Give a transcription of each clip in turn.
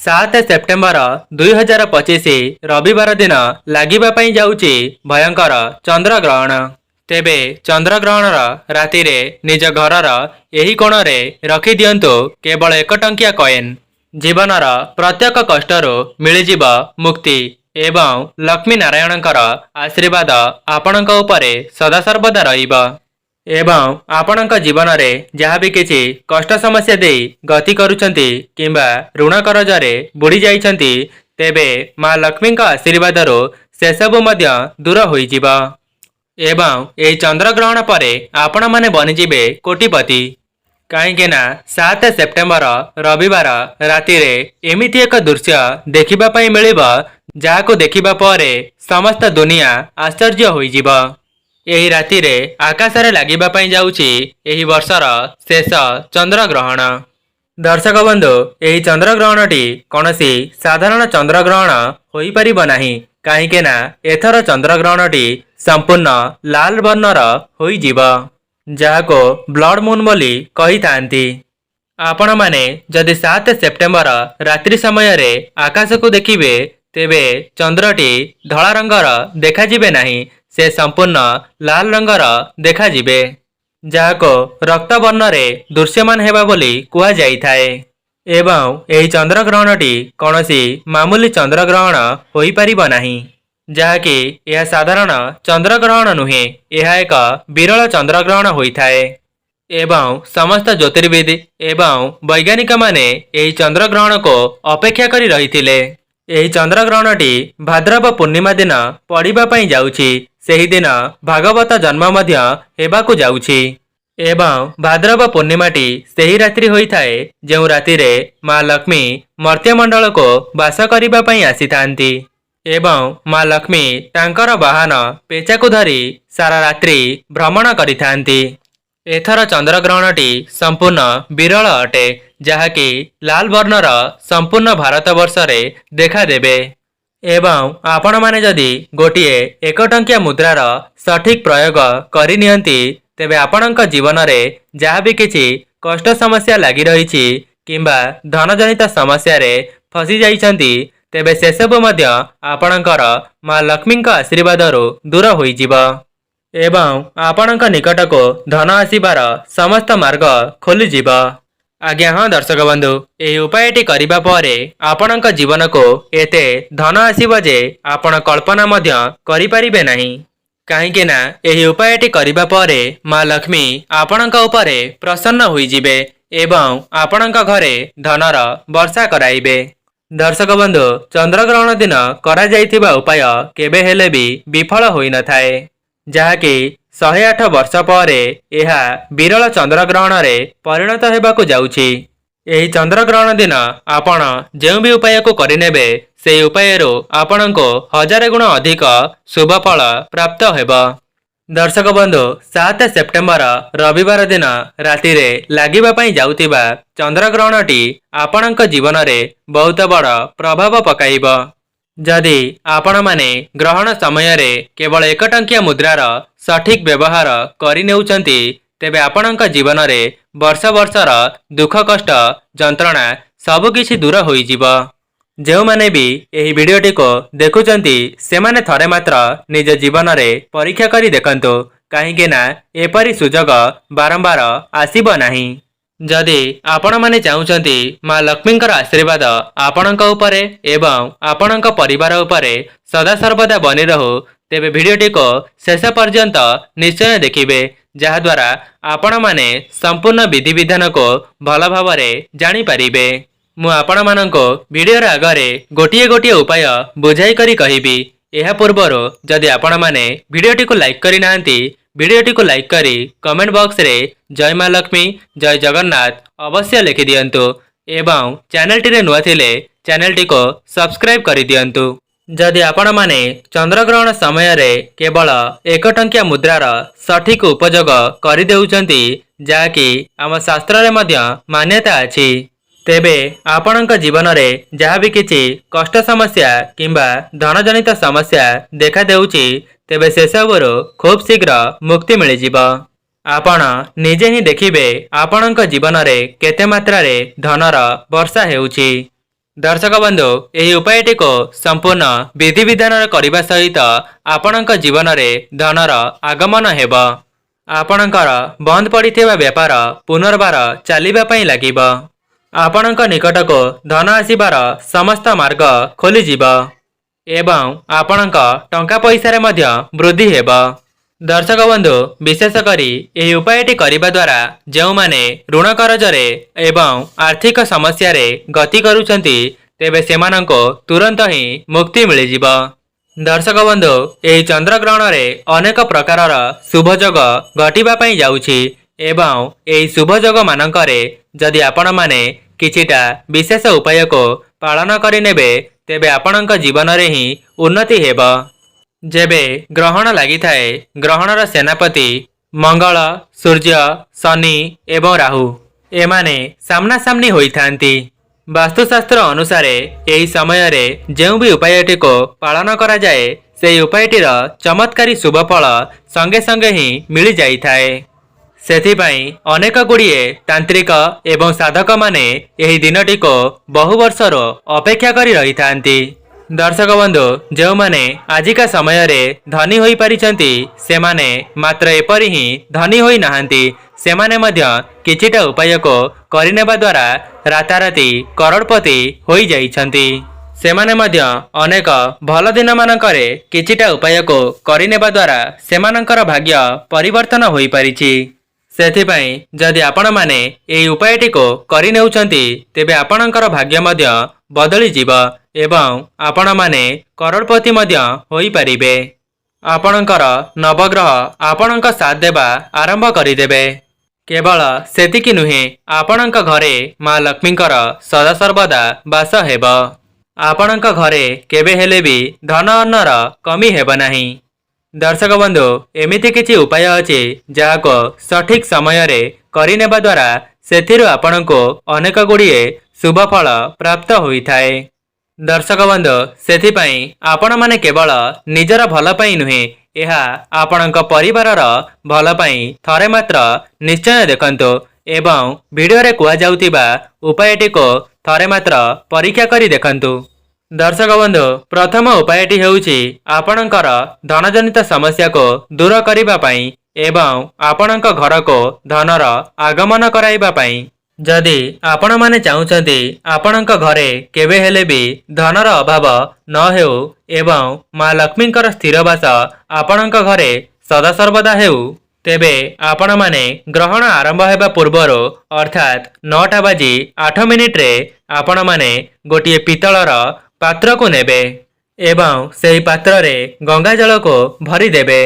7 September 2025 ରବିବାର ଦିନ ଲାଗିବା ପାଇଁ ଯାଉଛି ଭୟଙ୍କର ଚନ୍ଦ୍ରଗ୍ରହଣ। ତେବେ ଚନ୍ଦ୍ରଗ୍ରହଣର ରାତିରେ ନିଜ ଘରର ଏହି କୋଣରେ ରଖିଦିଅନ୍ତୁ କେବଳ 1 ଟଙ୍କିଆ କଏନ୍। ଜୀବନର ପ୍ରତ୍ୟେକ କଷ୍ଟରୁ ମିଳିଯିବ ମୁକ୍ତି ଏବଂ ଲକ୍ଷ୍ମୀ ନାରାୟଣଙ୍କର ଆଶୀର୍ବାଦ ଆପଣଙ୍କ ଉପରେ ସଦାସର୍ବଦା ରହିବ ଏବଂ ଆପଣଙ୍କ ଜୀବନରେ ଯାହା ବି କିଛି କଷ୍ଟ ସମସ୍ୟା ଦେଇ ଗତି କରୁଛନ୍ତି କିମ୍ବା ଋଣ କରଜରେ ବୁଡ଼ି ଯାଇଛନ୍ତି ତେବେ ମା ଲକ୍ଷ୍ମୀଙ୍କ ଆଶୀର୍ବାଦରୁ ସେସବୁ ମଧ୍ୟ ଦୂର ହୋଇଯିବ ଏବଂ ଏହି ଚନ୍ଦ୍ରଗ୍ରହଣ ପରେ ଆପଣମାନେ ବନିଯିବେ କୋଟିପତି। କାହିଁକି ନା 7 ସେପ୍ଟେମ୍ବର ରବିବାର ରାତିରେ ଏମିତି ଏକ ଦୃଶ୍ୟ ଦେଖିବା ପାଇଁ ମିଳିବ ଯାହାକୁ ଦେଖିବା ପରେ ସମସ୍ତ ଦୁନିଆ ଆଶ୍ଚର୍ଯ୍ୟ ହୋଇଯିବ। ଏହି ରାତିରେ ଆକାଶରେ ଲାଗିବା ପାଇଁ ଯାଉଛି ଏହି ବର୍ଷର ଶେଷ ଚନ୍ଦ୍ରଗ୍ରହଣ। ଦର୍ଶକ ବନ୍ଧୁ, ଏହି ଚନ୍ଦ୍ରଗ୍ରହଣଟି କୌଣସି ସାଧାରଣ ଚନ୍ଦ୍ରଗ୍ରହଣ ହୋଇପାରିବ ନାହିଁ କାହିଁକି ନା ଏଥର ଚନ୍ଦ୍ରଗ୍ରହଣଟି ସମ୍ପୂର୍ଣ୍ଣ ଲାଲ ବର୍ଣ୍ଣର ହୋଇଯିବ ଯାହାକୁ ବ୍ଲଡ ମୁନ୍ ବୋଲି କହିଥାନ୍ତି। ଆପଣମାନେ ଯଦି 7 ସେପ୍ଟେମ୍ବର ରାତ୍ରି ସମୟରେ ଆକାଶକୁ ଦେଖିବେ ତେବେ ଚନ୍ଦ୍ରଟି ଧଳା ରଙ୍ଗର ଦେଖାଯିବେ ନାହିଁ, ସେ ସମ୍ପୂର୍ଣ୍ଣ ଲାଲ ରଙ୍ଗର ଦେଖାଯିବେ ଯାହାକୁ ରକ୍ତ ବର୍ଣ୍ଣରେ ଦୃଶ୍ୟମାନ ହେବା ବୋଲି କୁହାଯାଇଥାଏ ଏବଂ ଏହି ଚନ୍ଦ୍ରଗ୍ରହଣଟି କୌଣସି ମାମୁଲି ଚନ୍ଦ୍ରଗ୍ରହଣ ହୋଇପାରିବ ନାହିଁ ଯାହାକି ଏହା ସାଧାରଣ ଚନ୍ଦ୍ରଗ୍ରହଣ ନୁହେଁ, ଏହା ଏକ ବିରଳ ଚନ୍ଦ୍ରଗ୍ରହଣ ହୋଇଥାଏ ଏବଂ ସମସ୍ତ ଜ୍ୟୋତିର୍ବିଦ ଏବଂ ବୈଜ୍ଞାନିକମାନେ ଏହି ଚନ୍ଦ୍ରଗ୍ରହଣକୁ ଅପେକ୍ଷା କରି ରହିଥିଲେ। ଏହି ଚନ୍ଦ୍ରଗ୍ରହଣଟି ଭାଦ୍ରବ ପୂର୍ଣ୍ଣିମା ଦିନ ପଡ଼ିବା ପାଇଁ ଯାଉଛି। ସେହିଦିନ ଭାଗବତ ଜନ୍ମ ମଧ୍ୟ ହେବାକୁ ଯାଉଛି ଏବଂ ଭାଦ୍ରବ ପୂର୍ଣ୍ଣିମାଟି ସେହି ରାତ୍ରି ହୋଇଥାଏ ଯେଉଁ ରାତିରେ ମା ଲକ୍ଷ୍ମୀ ମର୍ତ୍ତ୍ୟମଣ୍ଡଳକୁ ବାସ କରିବା ପାଇଁ ଆସିଥାନ୍ତି ଏବଂ ମା ଲକ୍ଷ୍ମୀ ତାଙ୍କର ବାହନ ପେଚାକୁ ଧରି ସାରା ରାତ୍ରି ଭ୍ରମଣ କରିଥାନ୍ତି। ଏଥର ଚନ୍ଦ୍ରଗ୍ରହଣଟି ସମ୍ପୂର୍ଣ୍ଣ ବିରଳ ଅଟେ ଯାହାକି ଲାଲ ବର୍ଣ୍ଣର ସମ୍ପୂର୍ଣ୍ଣ ଭାରତବର୍ଷରେ ଦେଖାଦେବେ ଏବଂ ଆପଣମାନେ ଯଦି ଗୋଟିଏ 1 ଟଙ୍କିଆ ମୁଦ୍ରାର ସଠିକ ପ୍ରୟୋଗ କରିନିଅନ୍ତି ତେବେ ଆପଣଙ୍କ ଜୀବନରେ ଯାହା ବି କିଛି କଷ୍ଟ ସମସ୍ୟା ଲାଗି ରହିଛି କିମ୍ବା ଧନଜନିତ ସମସ୍ୟାରେ ଫସି ଯାଇଛନ୍ତି ତେବେ ସେସବୁ ମଧ୍ୟ ଆପଣଙ୍କର ମା ଲକ୍ଷ୍ମୀଙ୍କ ଆଶୀର୍ବାଦରୁ ଦୂର ହୋଇଯିବ ଏବଂ ଆପଣଙ୍କ ନିକଟକୁ ଧନ ଆସିବାର ସମସ୍ତ ମାର୍ଗ ଖୋଲିଯିବ। ଆଜ୍ଞା ହଁ ଦର୍ଶକ ବନ୍ଧୁ, ଏହି ଉପାୟଟି କରିବା ପରେ ଆପଣଙ୍କ ଜୀବନକୁ ଏତେ ଧନ ଆସିବ ଯେ ଆପଣ କଳ୍ପନା ମଧ୍ୟ କରିପାରିବେ ନାହିଁ କାହିଁକି ନା ଏହି ଉପାୟଟି କରିବା ପରେ ମା ଲକ୍ଷ୍ମୀ ଆପଣଙ୍କ ଉପରେ ପ୍ରସନ୍ନ ହୋଇଯିବେ ଏବଂ ଆପଣଙ୍କ ଘରେ ଧନର ବର୍ଷା କରାଇବେ। ଦର୍ଶକ ବନ୍ଧୁ, ଚନ୍ଦ୍ରଗ୍ରହଣ ଦିନ କରାଯାଇଥିବା ଉପାୟ କେବେ ହେଲେ ବି ବିଫଳ ହୋଇନଥାଏ ଯାହାକି 108 ବର୍ଷ ପରେ ଏହା ବିରଳ ଚନ୍ଦ୍ରଗ୍ରହଣରେ ପରିଣତ ହେବାକୁ ଯାଉଛି। ଏହି ଚନ୍ଦ୍ରଗ୍ରହଣ ଦିନ ଆପଣ ଯେଉଁ ବି ଉପାୟକୁ କରିନେବେ ସେହି ଉପାୟରୁ ଆପଣଙ୍କୁ 1000 ଗୁଣ ଅଧିକ ଶୁଭଫଳ ପ୍ରାପ୍ତ ହେବ। ଦର୍ଶକ ବନ୍ଧୁ, 7 ସେପ୍ଟେମ୍ବର ରବିବାର ଦିନ ରାତିରେ ଲାଗିବା ପାଇଁ ଯାଉଥିବା ଚନ୍ଦ୍ରଗ୍ରହଣଟି ଆପଣଙ୍କ ଜୀବନରେ ବହୁତ ବଡ଼ ପ୍ରଭାବ ପକାଇବ। ଯଦି ଆପଣମାନେ ଗ୍ରହଣ ସମୟରେ କେବଳ 1 ଟଙ୍କିଆ ମୁଦ୍ରାର ସଠିକ ବ୍ୟବହାର କରିନେଉଛନ୍ତି ତେବେ ଆପଣଙ୍କ ଜୀବନରେ ବର୍ଷ ବର୍ଷର ଦୁଃଖ କଷ୍ଟ ଯନ୍ତ୍ରଣା ସବୁକିଛି ଦୂର ହୋଇଯିବ। ଯେଉଁମାନେ ବି ଏହି ଭିଡ଼ିଓଟିକୁ ଦେଖୁଛନ୍ତି ସେମାନେ ଥରେ ମାତ୍ର ନିଜ ଜୀବନରେ ପରୀକ୍ଷା କରି ଦେଖନ୍ତୁ କାହିଁକି ନା ଏପରି ସୁଯୋଗ ବାରମ୍ବାର ଆସିବ ନାହିଁ। ଯଦି ଆପଣମାନେ ଚାହୁଁଛନ୍ତି ମା ଲକ୍ଷ୍ମୀଙ୍କର ଆଶୀର୍ବାଦ ଆପଣଙ୍କ ଉପରେ ଏବଂ ଆପଣଙ୍କ ପରିବାର ଉପରେ ସଦାସର୍ବଦା ବନି ରହୁ ତେବେ ଭିଡ଼ିଓଟିକୁ ଶେଷ ପର୍ଯ୍ୟନ୍ତ ନିଶ୍ଚୟ ଦେଖିବେ ଯାହାଦ୍ୱାରା ଆପଣମାନେ ସମ୍ପୂର୍ଣ୍ଣ ବିଧିବିଧାନକୁ ଭଲ ଭାବରେ ଜାଣିପାରିବେ। ମୁଁ ଆପଣମାନଙ୍କୁ ଭିଡ଼ିଓର ଆଗରେ ଗୋଟିଏ ଗୋଟିଏ ଉପାୟ ବୁଝାଇ କରି କହିବି। ଏହା ପୂର୍ବରୁ ଯଦି ଆପଣମାନେ ଭିଡ଼ିଓଟିକୁ ଲାଇକ୍ କରିନାହାନ୍ତି ଭିଡ଼ିଓଟିକୁ ଲାଇକ୍ କରି କମେଣ୍ଟ ବକ୍ସରେ ଜୟ ମା ଲକ୍ଷ୍ମୀ ଜୟ ଜଗନ୍ନାଥ ଅବଶ୍ୟ ଲେଖିଦିଅନ୍ତୁ ଏବଂ ଚ୍ୟାନେଲଟିରେ ନୂଆ ଥିଲେ ଚ୍ୟାନେଲଟିକୁ ସବସ୍କ୍ରାଇବ୍ କରିଦିଅନ୍ତୁ। ଯଦି ଆପଣମାନେ ଚନ୍ଦ୍ରଗ୍ରହଣ ସମୟରେ କେବଳ 1 ଟଙ୍କିଆ ମୁଦ୍ରାର ସଠିକ ଉପଯୋଗ କରିଦେଉଛନ୍ତି ଯାହାକି ଆମ ଶାସ୍ତ୍ରରେ ମଧ୍ୟ ମାନ୍ୟତା ଅଛି ତେବେ ଆପଣଙ୍କ ଜୀବନରେ ଯାହା ବି କିଛି କଷ୍ଟ ସମସ୍ୟା କିମ୍ବା ଧନଜନିତ ସମସ୍ୟା ଦେଖାଦେଉଛି ତେବେ ସେସବୁରୁ ଖୁବ୍ ଶୀଘ୍ର ମୁକ୍ତି ମିଳିଯିବ। ଆପଣ ନିଜେ ହିଁ ଦେଖିବେ ଆପଣଙ୍କ ଜୀବନରେ କେତେ ମାତ୍ରାରେ ଧନର ବର୍ଷା ହେଉଛି। दर्शक बंधु यही उपायटी को संपूर्ण विधि विधान करने सहित आपणक जीवन में धनर आगमन हेब। आपणकर बंद पड़िथिबा व्यापार पुनर्बार चलिबापई लागिब। आपणक निकट को धन आसिबार समस्त मार्ग खोलीजिब एवं आपणक टंका पैसारे मध्य वृद्धि हेब। दर्शक बंधु विशेष करी यही उपायटी करने द्वारा जो माने ऋण करजरे एवं आर्थिक समस्या रे गति करुछंती तेबे सेमानंको तुरंत ही मुक्ति मिलिजिब। दर्शक बंधु यही चंद्रग्रहण रे अनेक प्रकारर शुभयोग घटिबा पई जाउछि एवं यही शुभयोग मानकरे जदि आपण माने किछिटा विशेष उपाय को पालन करिनेबे तेबे आपणक जीवन रे ही उन्नति हेब। जेबे ग्रहण लगी थाए ग्रहणर सेनापति मंगल, सूर्य, शनि एवं राहु एमाने सामना सामनी होई थांती। वास्तुशास्त्र अनुसार यही समय रे जेउ भी उपायटी को पालन करा जाए से उपायटीर चमत्कारी शुभ फल संगे संगे ही मिल जाई थाए। सेथिपाई अनेक गुड़िए तांत्रिक एवं साधक माने यही दिनटी को बहु वर्षर अपेक्षा करी रही थांती। दर्शक बंधु जो माने आजिका समय रे धनी होई परिचंती सेमाने मात्र एपरी ही धनी होई नहांती सेमाने मध्य किछिटा उपाय को करिनेबा द्वारा राताराती करोड़पति होई जाइछंती। सेमाने मध्य अनेक भल दिन मानकरे किछिटा उपाय को करिनेबा द्वारा सेमानंकर भाग्य परिवर्तन होई परिछि। सेथिपाई जदि आपण माने एई उपायटी को करि नेउछंती तेबे आपणकर भाग्य मध्य बदली जीव एवं आपण माने करोड़पति मध्य होई परिबे। आपणकर नवग्रह आपणक साथ देबा आरंभ करिदेबे। केवल सेतिकी नुहे आपणक घरे मां लक्ष्मीकर सदा सर्वदा वास हेब। आपणक घरे केबे हेले भी धन अन्नर कमी हेब नाही। दर्शक बंधु एमिति किछि उपाय अछि जाहाको सठिक समय रे करिनेबा द्वारा सेथिरु आपणको अनेक गुड़िए शुभ फल प्राप्त होई थाए। दर्शक बंधु सेथिपाई आपण माने केवल निजर भल पई नुहे एहा आपणक परिवारर भल पई थरे मात्र निश्चय देखंतु एवं वीडियो रे कुआ जाउतिबा उपायटी को थरे मात्र परीक्षा करी देखंतु। दर्शक बंधु प्रथम उपायटी हेउछि आपणकर धनजनित समस्या को दूर करिबा पई एवं आपणक घर को धनर आगमन कराइबा पई। जदि आपण माने चाहुचंती आपणक घरे केबे हेले भी धनर अभाव न हेउ एवं मां लक्ष्मीकर स्थिर वास आपणक घरे सदा सर्वदा हेउ तेबे आपण माने ग्रहण आरंभ हेबा पूर्वरो अर्थात 9:08 रे आपण माने गोटिए पितलर पात्र को नेबे एवं सेही पात्र रे गंगा जल को भरी देबे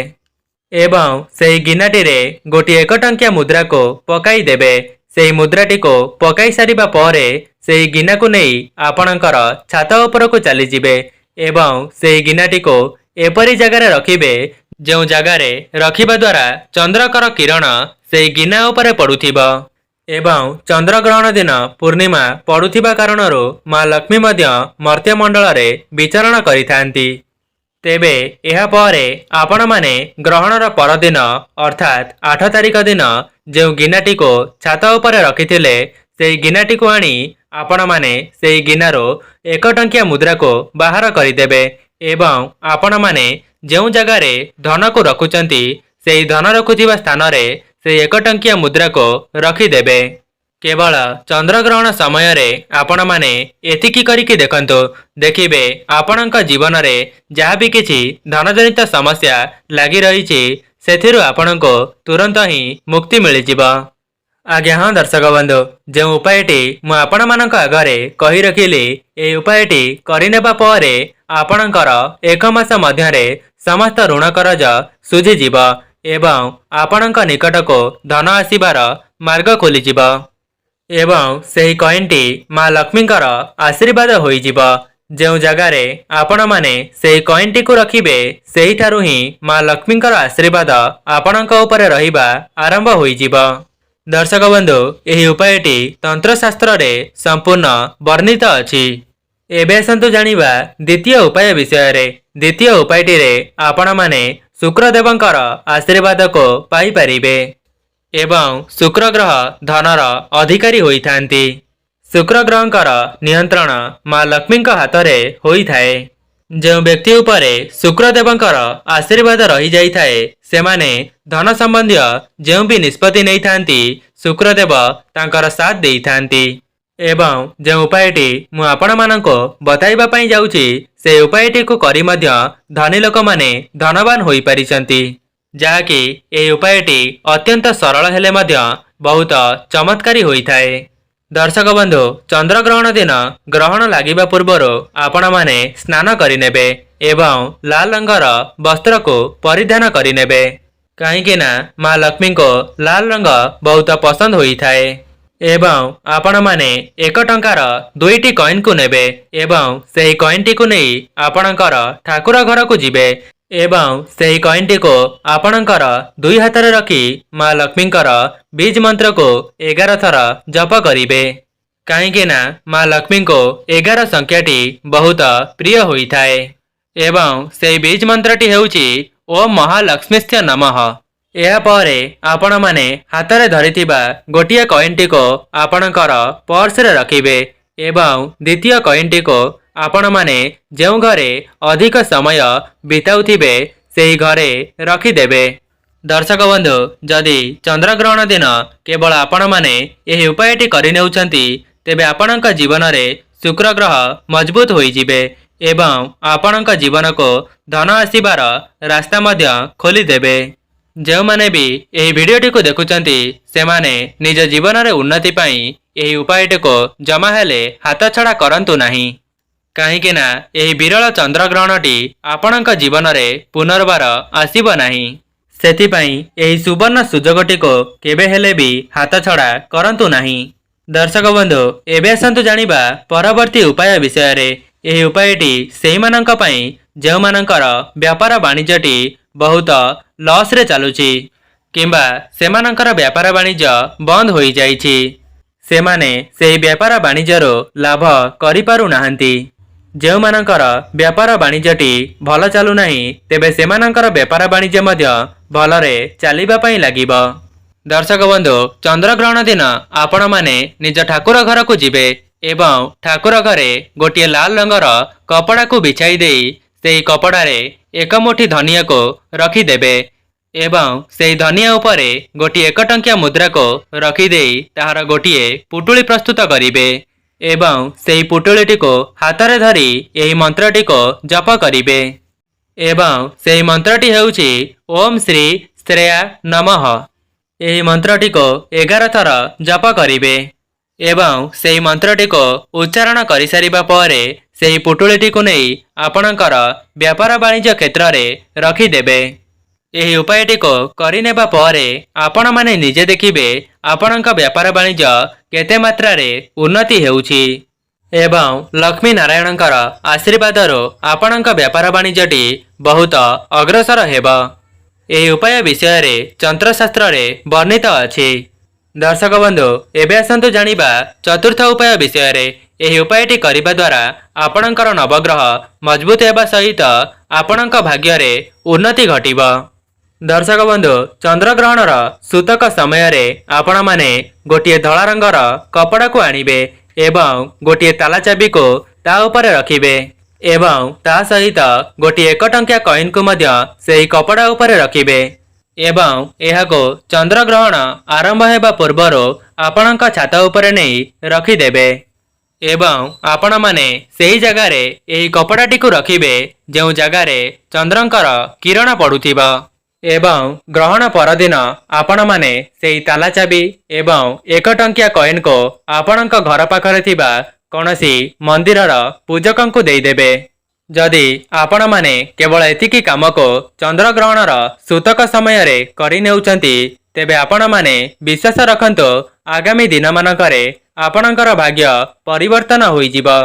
एवं सेही गिनाटी रे गोटिए 1 टंकिया मुद्रा को पकाई देबे। सेही मुद्राटी को पकाई सारिबा परे सेही गिना को नहीं आपणकर छात उपर को चली जिबे एवं सेही गिनाटी को एपरी जगह रे रखिबे जो जगह रे रखिबा द्वारा चंद्रकर किरण सेही गिना उपरे पड़ुथिबा एवं चंद्रग्रहण दिन पूर्णिमा पड़ुथिबा कारणरो मां लक्ष्मी मध्य मर्त्य मंडल रे विचरण करिथांती। तेबे एहा परे आपण माने ग्रहणर परदिन अर्थात 8 तारिख दिन जो गिनाटी को छात उपरे रखिथिले सेही गिनाटी को आनी आपण माने सेही गिनारो 1 टंकिया मुद्रा को बाहर करिदेबे एवं आपण माने जो जगह रे धन को रखुचंती सेही धन रखुथिबा स्थान रे से 1 टंकिया मुद्रा को रखिदेबे। केवल चंद्रग्रहण समय रे आपण माने एतिकी करिकी देखंतु देखिबे आपणक जीवन रे जहा भी किछि धनजनित समस्या लागि रहिछि सेथिरु आपणको तुरंत ही मुक्ति मिलि जिवो। आज्ञा हाँ दर्शक बंधु जो उपायटी मु आपण मानक आगरे कहि रखिली ए उपायटी करिनेबा परे आपणकर 1 मास मध्यरे समस्त ऋण करज सुझि जिवो एवं आपणक निकट को धन आसिबार मार्ग खोली जिवो एवं सेही कॉइनटी मां लक्ष्मीकर आशीर्वाद होई जिवो। जो जगार आपण माने सेही कॉइनटी को रखिबे सेही ठारू ही मां लक्ष्मीकर आशीर्वाद आपणक उपरे रहिबा आरंभ होई जिवो। दर्शक बंधु एही उपायटी तंत्रशास्त्र रे संपूर्ण वर्णित अछि। एबे आसंतु जानिबा द्वितीय उपाय विषय रे। द्वितीय उपायटी रे आपण माने शुक्रदेवंकर आशीर्वाद को पाई परिबे एवं शुक्र ग्रह धनर अधिकारी होई थांती। शुक्र ग्रहंकर नियंत्रण माँ लक्ष्मी हाथ होइथाए। जो व्यक्ति उपरे शुक्रदेवंकर आशीर्वाद रही जाइथाए सेमाने धन संबंधी जो भी निष्पत्ति नहीं थांती शुक्रदेव तांकर साथ देई थांती। एवं जो उपायटी मु आपण मानको बताइबा पई जाउची से उपायटी को करी मध्य धनी लोक माने धनवान होई परिचंती। जाकी ए उपायटी अत्यंत सरल हेले मध्य बहुत चमत्कारी होइथाए। दर्शक बंधु चंद्र ग्रहण दिन ग्रहण लागिबा पूर्वर आपण माने स्नान करिनेबे एवं लाल रंगर वस्त्र को परिधान करिनेबे कहीं ना माँ लक्ष्मी को लाल रंग बहुत पसंद होइथाए। एवं आपण माने 1 टंकार 2टी कॉइन को नेबे एवं सही कॉइन टी को नहीं आपणकर ठाकुर घर को जिबे एवं सही कॉइन टी को आपणकर 2 हाथ रे रखी माँ लक्ष्मीकर बीज मंत्र को 11 थर जप करिबे कहीं ना माँ लक्ष्मी को 11 संख्याटी बहुत प्रिय होइथाए। एवं सही बीज मंत्रटी हेउची ओम महालक्ष्मीस्त्य नमः। या परे आपण माने हाथ रे धरिथिबा गोटिया कॉइन टी को आपणकर पर्स रे रखिबे एवं द्वितीय कॉइन टी को आपण माने जेउ घरे अधिक समय बिताउथिबे सेही घरे रखिदेबे। दर्शक बंधु जदि चंद्र ग्रहण दिन केवल आपण माने एही उपायटी करि नेउछंती तेबे आपणक जीवन रे शुक्र ग्रह मजबूत होई जिबे एवं आपणक जीवन को धन आसीबार रास्ता मध्य खोली देबे। जो माने भी यही वीडियोटी को देखुचंती से माने निज जीवन रे उन्नति पाई यही उपायटी को जमा हेले हाथ छड़ा करंतु नहीं कहीं ना यही विरल चंद्र ग्रहणटी आपणक जीवन रे पुनर्बार आसीब नहीं। सेथिपाई यही सुवर्ण सुजोगटी को केबे हेले भी हाथ छड़ा करंतु नहीं। दर्शक बंधु एबे आसंतु जानिबा परवर्ती उपाय विषय रे। यही उपायटी सेही मानक पई जेउ मानकर व्यापार वाणिज्यटी बहुत लॉस रे चालुची किंबा सेमानकर व्यापार वाणिज्य बंद होई जाइछि सेमाने सेही व्यापार वाणिज्यरो लाभ करि पारु नाहंती। जेउ मानकर व्यापार वाणिज्यटी भल चालू नाही तेबे सेमानकर व्यापार वाणिज्य मध्य भलरे चालिबा पई लागिबो। दर्शक बंधु चंद्र ग्रहण दिन आपण माने निज ठाकुर घर को जिबे एवं ठाकुर घरे गोटिए लाल रंगर कपड़ा को बिछाई देई सेही कपड़ा रे 1 मुठी धनिया को रखिदेबे एवं सेही धनिया उपरे गोटिए 1 टंकिया मुद्रा को रखिदेई ताहार गोटिए पुटुली प्रस्तुत करिबे एवं सेही पुटुलीटी को हाथ रे धरी एही मंत्रटी को जप करिबे एवं सेही मंत्रटी हेउची ओम श्री श्रेया नमः। एही मंत्रटी को 11 थर जप करिबे एवं सेही मंत्रटी को उच्चारण करि सारिबा परे सेही पुटुलीटी को नहीं आपणकर व्यापार वाणिज्य क्षेत्र रे रखिदेबे। एही उपायटी को करिनेबा परे आपण माने निजे देखिबे आपणक व्यापार वाणिज्य केते मात्रा रे उन्नति हेउची एवं लक्ष्मी नारायणकर आशीर्वादरो आपणक व्यापार वाणिज्यटी बहुत अग्रसर हेबो। एही उपाय विषय रे तंत्रशास्त्र रे वर्णित अछि। दर्शक बंधु एबे आसंतु जानिबा चतुर्थ उपाय विषय रे। एही उपायटी करिबा द्वारा आपणकर नवग्रह मजबूत हेबा सहित आपणक भाग्य रे उन्नति घटिबो। दर्शक बंधु चंद्र ग्रहणर सूतक समय रे आपण माने गोटिए धला रंगर कपड़ा को आनिबे एवं गोटिए ताला चाबी को ता ऊपर रखिबे एवं ता सहित गोटिए 1 टंकिया कॉइन को मध्य सेही कपड़ा ऊपर रखिबे एवं एहाको चंद्र ग्रहण आरंभ हेबा पूर्वरो आपणक छात ऊपर नहीं रखिदेबे एवं आपण माने सेही जगह रे एही कपड़ाटी को रखिबे जेउ जगह रे चंद्रंकर किरण पड़ुथिबा एवं ग्रहण परदिन आपण माने सेही ताला चाबी एवं 1 टंकिया कॉइन को आपणक घर पाखरे थिबा कोनोसी मंदिरर पूजकंकु देई देबे। जदि आपण माने केवल एतिकी काम को चंद्र ग्रहणर सूतक समय रे करि नेउचंती तेबे आपण माने विश्वास रखंतो आगामी दिन मानकरे आपणकर भाग्य परिवर्तन होई जिवो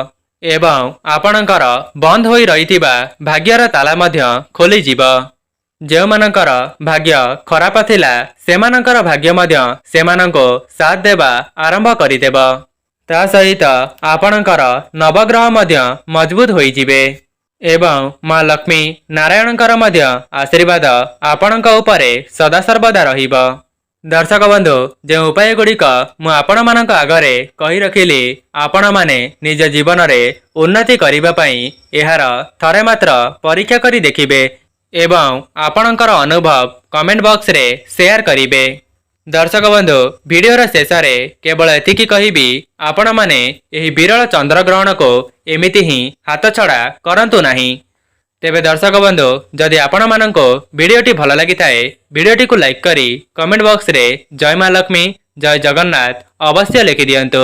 एवं आपणकर बंद होई रहिथिबा भाग्यर ताला मध्य खोली जिवो। जेउ मानकर भाग्य खराब थिला सेमानकर भाग्य मध्य सेमानंको साथ देबा आरंभ करिदेबो। ता सहित आपणकर नवग्रह मध्य मजबूत होई जिवे एवं माँ लक्ष्मी नारायणकर मध्य आशीर्वाद आपणक उपरे सदा सर्वदा रहिबो। दर्शक बंधु जो उपाय गुड़िक मुझ आगरे कही रखिली आपण माने निज जीवन में उन्नति करने यार थरे मात्र परीक्षा करी देखिबे एवं आपणकर अनुभव कमेंट बॉक्स रे शेयर करिवे। दर्शक बंधु वीडियोर शेष में केवल एतिकी कहिबी आपण माने एही विरल चंद्रग्रहण को एमिति ही हाथ छड़ा करंतु नाही। तेबे दर्शक बंधु जदि आपण माननको वीडियोटी भल लगी थाए वीडियोटी को लाइक करी कमेंट बॉक्स रे जय मां लक्ष्मी जय जगन्नाथ अवश्य लिखि दियंतु।